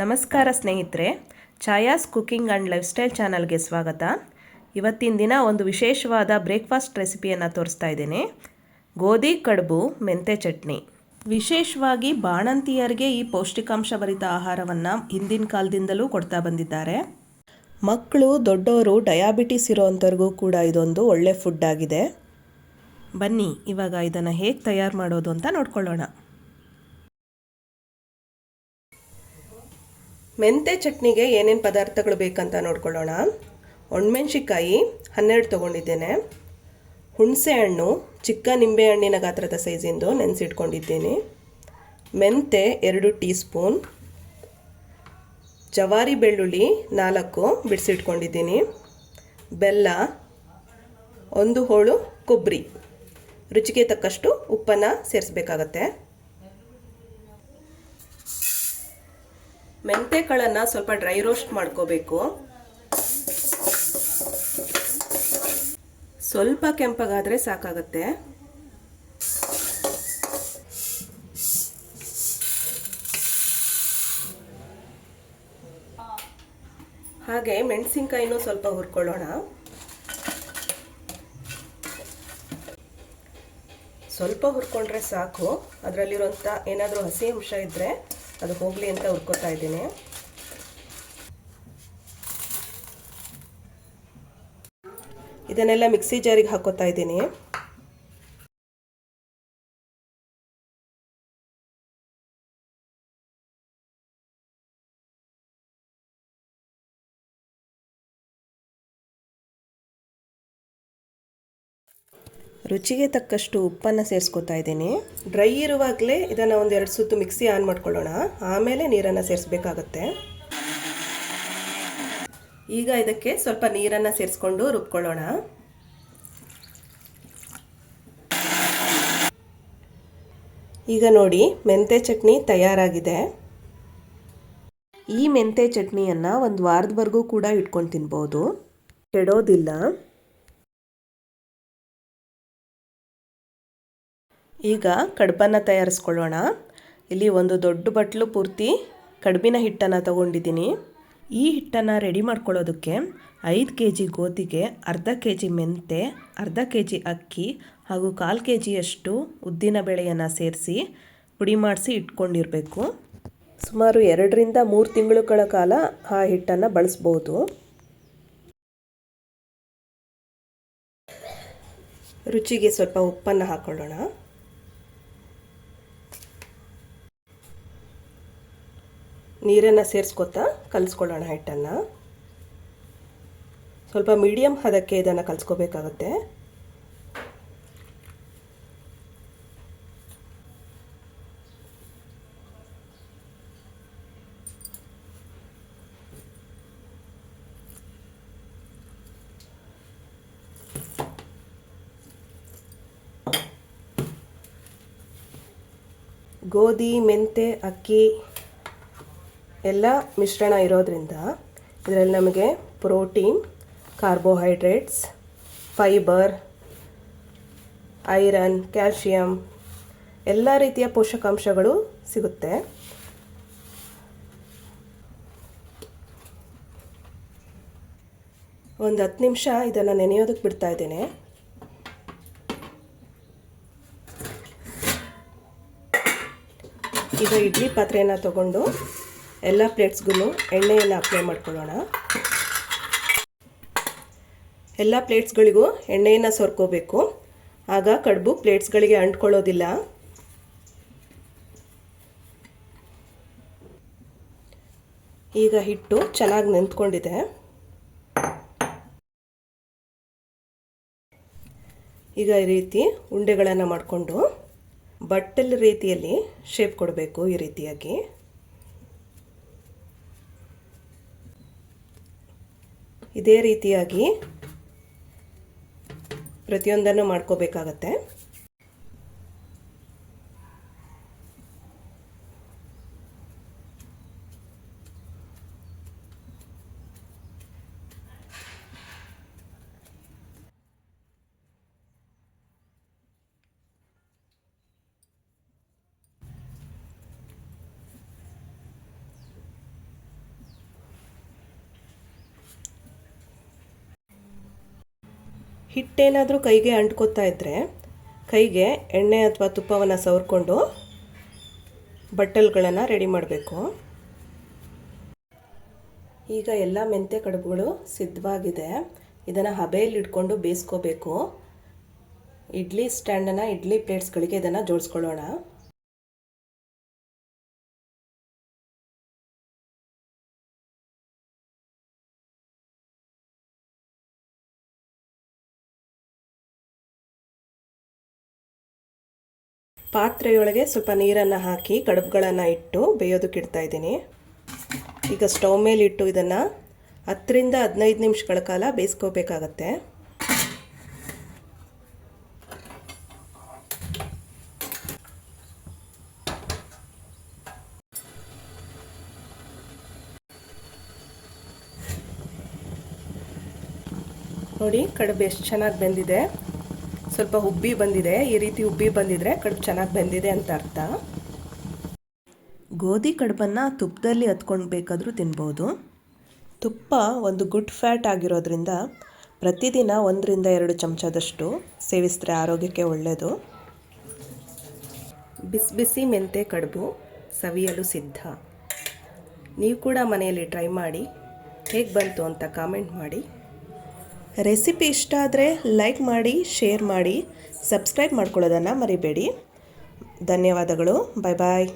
ನಮಸ್ಕಾರ ಸ್ನೇಹಿತರೆ, ಛಾಯಾಸ್ cooking and life style ಚಾನಲ್ಗೆ ಸ್ವಾಗತ. ಇವತ್ತಿನ ದಿನ ಒಂದು ವಿಶೇಷವಾದ ಬ್ರೇಕ್ಫಾಸ್ಟ್ ರೆಸಿಪಿಯನ್ನು ತೋರಿಸ್ತಾ ಇದ್ದೇನೆ. ಗೋಧಿ ಕಡುಬು ಮೆಂತೆ ಚಟ್ನಿ. ವಿಶೇಷವಾಗಿ ಬಾಣಂತಿಯರಿಗೆ ಈ ಪೌಷ್ಟಿಕಾಂಶಭರಿತ ಆಹಾರವನ್ನು ಹಿಂದಿನ ಕಾಲದಿಂದಲೂ ಕೊಡ್ತಾ ಬಂದಿದ್ದಾರೆ. ಮಕ್ಕಳು, ದೊಡ್ಡವರು, ಡಯಾಬಿಟಿಸ್ ಇರೋವಂಥವ್ರಿಗೂ ಕೂಡ ಇದೊಂದು ಒಳ್ಳೆ ಫುಡ್ ಆಗಿದೆ. ಬನ್ನಿ ಇವಾಗ ಇದನ್ನು ಹೇಗೆ ತಯಾರು ಮಾಡೋದು ಅಂತ ನೋಡ್ಕೊಳ್ಳೋಣ. ಮೆಂತೆ ಚಟ್ನಿಗೆ ಏನೇನು ಪದಾರ್ಥಗಳು ಬೇಕಂತ ನೋಡ್ಕೊಳ್ಳೋಣ. ಒಣಮೆಣ್ಸಿಕಾಯಿ 12 ತೊಗೊಂಡಿದ್ದೇನೆ. ಹುಣಸೆ ಹಣ್ಣು ಚಿಕ್ಕ ನಿಂಬೆ ಹಣ್ಣಿನ ಗಾತ್ರದ ಸೈಜಿಂದು ನೆನೆಸಿಟ್ಕೊಂಡಿದ್ದೇನೆ. ಮೆಂತೆ 2 ಟೀ ಸ್ಪೂನ್. ಜವಾರಿ ಬೆಳ್ಳುಳ್ಳಿ 4 ಬಿಡಿಸಿಟ್ಕೊಂಡಿದ್ದೀನಿ. ಬೆಲ್ಲ 1 ಹೋಳು ಕೊಬ್ಬರಿ. ರುಚಿಗೆ ತಕ್ಕಷ್ಟು ಉಪ್ಪನ್ನು ಸೇರಿಸಬೇಕಾಗತ್ತೆ. ಮೆಂತೆಕಾಳನ್ನು ಸ್ವಲ್ಪ ಡ್ರೈ ರೋಸ್ಟ್ ಮಾಡ್ಕೋಬೇಕು. ಸ್ವಲ್ಪ ಕೆಂಪಗಾದರೆ ಸಾಕಾಗತ್ತೆ. ಹಾಗೆ ಮೆಣಸಿನ್ಕಾಯಿನೂ ಸ್ವಲ್ಪ ಹುರ್ಕೊಳ್ಳೋಣ. ಸ್ವಲ್ಪ ಹುರ್ಕೊಂಡ್ರೆ ಸಾಕು. ಅದರಲ್ಲಿರುವಂಥ ಏನಾದರೂ ಹಸಿ ಅಂಶ ಇದ್ದರೆ ಅದು ಹೋಗಲಿ ಅಂತ ಹುರ್ಕೋತಾ ಇದ್ದೀನಿ. ಇದನ್ನೆಲ್ಲ ಮಿಕ್ಸಿ ಜಾರಿಗೆ ಹಾಕೋತಾ ಇದ್ದೀನಿ. ರುಚಿಗೆ ತಕ್ಕಷ್ಟು ಉಪ್ಪನ್ನು ಸೇರಿಸ್ಕೊತಾ ಇದ್ದೀನಿ. ಡ್ರೈ ಇರುವಾಗಲೇ ಇದನ್ನು ಒಂದು 2 ಸುತ್ತು ಮಿಕ್ಸಿ ಆನ್ ಮಾಡ್ಕೊಳ್ಳೋಣ. ಆಮೇಲೆ ನೀರನ್ನು ಸೇರಿಸಬೇಕಾಗತ್ತೆ. ಈಗ ಇದಕ್ಕೆ ಸ್ವಲ್ಪ ನೀರನ್ನು ಸೇರಿಸ್ಕೊಂಡು ರುಬ್ಕೊಳ್ಳೋಣ. ಈಗ ನೋಡಿ, ಮೆಂತೆ ಚಟ್ನಿ ತಯಾರಾಗಿದೆ. ಈ ಮೆಂತೆ ಚಟ್ನಿಯನ್ನು 1 ವಾರದವರೆಗೂ ಕೂಡ ಇಟ್ಕೊಂಡು ತಿನ್ಬೋದು, ಕೆಡೋದಿಲ್ಲ. ಈಗ ಕಡುಬನ್ನು ತಯಾರಿಸ್ಕೊಳ್ಳೋಣ. ಇಲ್ಲಿ ಒಂದು ದೊಡ್ಡ ಬಟ್ಲು ಪೂರ್ತಿ ಕಡುಬಿನ ಹಿಟ್ಟನ್ನು ತಗೊಂಡಿದ್ದೀನಿ. ಈ ಹಿಟ್ಟನ್ನು ರೆಡಿ ಮಾಡ್ಕೊಳ್ಳೋದಕ್ಕೆ 5 kg ಗೋಧಿಗೆ ಅರ್ಧ kg ಮೆಂತೆ, ಅರ್ಧ kg ಅಕ್ಕಿ ಹಾಗೂ 1/4 kgಯಷ್ಟು ಉದ್ದಿನ ಬೇಳೆಯನ್ನು ಸೇರಿಸಿ ಪುಡಿ ಮಾಡಿಸಿ ಇಟ್ಕೊಂಡಿರಬೇಕು. ಸುಮಾರು 2 ರಿಂದ 3 ತಿಂಗಳುಗಳ ಕಾಲ ಆ ಹಿಟ್ಟನ್ನು ಬಳಸ್ಬೋದು. ರುಚಿಗೆ ಸ್ವಲ್ಪ ಉಪ್ಪನ್ನು ಹಾಕೊಳ್ಳೋಣ. ನೀರನ್ನು ಸೇರಿಸ್ಕೊತಾ ಕಲಿಸ್ಕೊಳ್ಳೋಣ ಹಿಟ್ಟನ್ನು. ಸ್ವಲ್ಪ ಮೀಡಿಯಮ್ ಹದಕ್ಕೆ ಇದನ್ನು ಕಲಿಸ್ಕೋಬೇಕಾಗತ್ತೆ. ಗೋಧಿ, ಮೆಂತೆ, ಅಕ್ಕಿ ಎಲ್ಲ ಮಿಶ್ರಣ ಇರೋದ್ರಿಂದ ಇದರಲ್ಲಿ ನಮಗೆ protein, carbohydrates, fibre, iron, calcium ಎಲ್ಲ ರೀತಿಯ ಪೋಷಕಾಂಶಗಳು ಸಿಗುತ್ತೆ. ಒಂದು 10 ನಿಮಿಷ ಇದನ್ನು ನೆನೆಯೋದಕ್ಕೆ ಬಿಡ್ತಾ ಇದ್ದೇನೆ. ಈಗ ಇಡ್ಲಿ ಪಾತ್ರೆಯನ್ನು ತಗೊಂಡು ಎಲ್ಲ ಪ್ಲೇಟ್ಸ್ಗೂ ಎಣ್ಣೆಯನ್ನು ಅಪ್ಲೈ ಮಾಡ್ಕೊಳ್ಳೋಣ. ಎಲ್ಲ ಪ್ಲೇಟ್ಸ್ಗಳಿಗೂ ಎಣ್ಣೆಯನ್ನು ಸೋರ್ಕೋಬೇಕು. ಆಗ ಕಡುಬು ಪ್ಲೇಟ್ಸ್ಗಳಿಗೆ ಅಂಟ್ಕೊಳ್ಳೋದಿಲ್ಲ. ಈಗ ಹಿಟ್ಟು ಚೆನ್ನಾಗಿ ನೆಂದ್ಕೊಂಡಿದೆ. ಈಗ ಈ ರೀತಿ ಉಂಡೆಗಳನ್ನು ಮಾಡಿಕೊಂಡು ಬಟ್ಟಲ್ ರೀತಿಯಲ್ಲಿ ಶೇಪ್ ಕೊಡಬೇಕು. ಈ ರೀತಿಯಾಗಿ ಇದೇ ರೀತಿಯಾಗಿ ಪ್ರತಿಯೊಂದನ್ನು ಮಾಡ್ಕೋಬೇಕಾಗತ್ತೆ. ಹಿಟ್ಟೇನಾದರೂ ಕೈಗೆ ಅಂಟ್ಕೋತಾ ಇದ್ದರೆ ಕೈಗೆ ಎಣ್ಣೆ ಅಥವಾ ತುಪ್ಪವನ್ನು ಸವರ್ಕೊಂಡು ಬಟ್ಟಲುಗಳನ್ನು ರೆಡಿ ಮಾಡಬೇಕು. ಈಗ ಎಲ್ಲ ಮೆಂತ್ಯ ಕಡುಬುಗಳು ಸಿದ್ಧವಾಗಿದೆ. ಇದನ್ನು ಹಬೆಯಲ್ಲಿ ಇಟ್ಕೊಂಡು ಬೇಯಿಸ್ಕೋಬೇಕು. ಇಡ್ಲಿ ಸ್ಟ್ಯಾಂಡನ್ನು ಇಡ್ಲಿ ಪ್ಲೇಟ್ಸ್ಗಳಿಗೆ ಇದನ್ನು ಜೋಡಿಸ್ಕೊಳ್ಳೋಣ. ಪಾತ್ರೆಯೊಳಗೆ ಸ್ವಲ್ಪ ನೀರನ್ನು ಹಾಕಿ ಕಡುಬುಗಳನ್ನು ಇಟ್ಟು ಬೇಯೋದಕ್ಕೆ ಇಡ್ತಾ ಇದ್ದೀನಿ. ಈಗ ಸ್ಟವ್ ಮೇಲೆ ಇಟ್ಟು ಇದನ್ನು 10ರಿಂದ 15 ನಿಮಿಷಗಳ ಕಾಲ ಬೇಯಿಸ್ಕೋಬೇಕಾಗತ್ತೆ. ನೋಡಿ ಕಡುಬು ಎಷ್ಟು ಚೆನ್ನಾಗಿ ಬೆಂದಿದೆ. ಸ್ವಲ್ಪ ಉಬ್ಬಿ ಬಂದಿದೆ. ಈ ರೀತಿ ಉಬ್ಬಿ ಬಂದಿದ್ರೆ ಕಡುಬು ಚೆನ್ನಾಗಿ ಬೆಂದಿದೆ ಅಂತ ಅರ್ಥ. ಗೋಧಿ ಕಡುಬನ್ನು ತುಪ್ಪದಲ್ಲಿ ಹತ್ಕೊಂಡು ಬೇಕಾದರೂ ತಿನ್ಬೋದು. ತುಪ್ಪ ಒಂದು ಗುಡ್ ಫ್ಯಾಟ್ ಆಗಿರೋದ್ರಿಂದ ಪ್ರತಿದಿನ 1ರಿಂದ 2 ಚಮಚದಷ್ಟು ಸೇವಿಸಿದ್ರೆ ಆರೋಗ್ಯಕ್ಕೆ ಒಳ್ಳೆಯದು. ಬಿಸಿ ಬಿಸಿ ಮೆಂತ್ಯ ಕಡುಬು ಸವಿಯಲು ಸಿದ್ಧ. ನೀವು ಕೂಡ ಮನೆಯಲ್ಲಿ ಟ್ರೈ ಮಾಡಿ ಹೇಗೆ ಬಂತು ಅಂತ ಕಾಮೆಂಟ್ ಮಾಡಿ. ರೆಸಿಪಿ ಇಷ್ಟ ಆದರೆ ಲೈಕ್ ಮಾಡಿ, ಶೇರ್ ಮಾಡಿ, ಸಬ್ಸ್ಕ್ರೈಬ್ ಮಾಡ್ಕೊಳ್ಳೋದನ್ನು ಮರಿಬೇಡಿ. ಧನ್ಯವಾದಗಳು. ಬಾಯ್ ಬಾಯ್.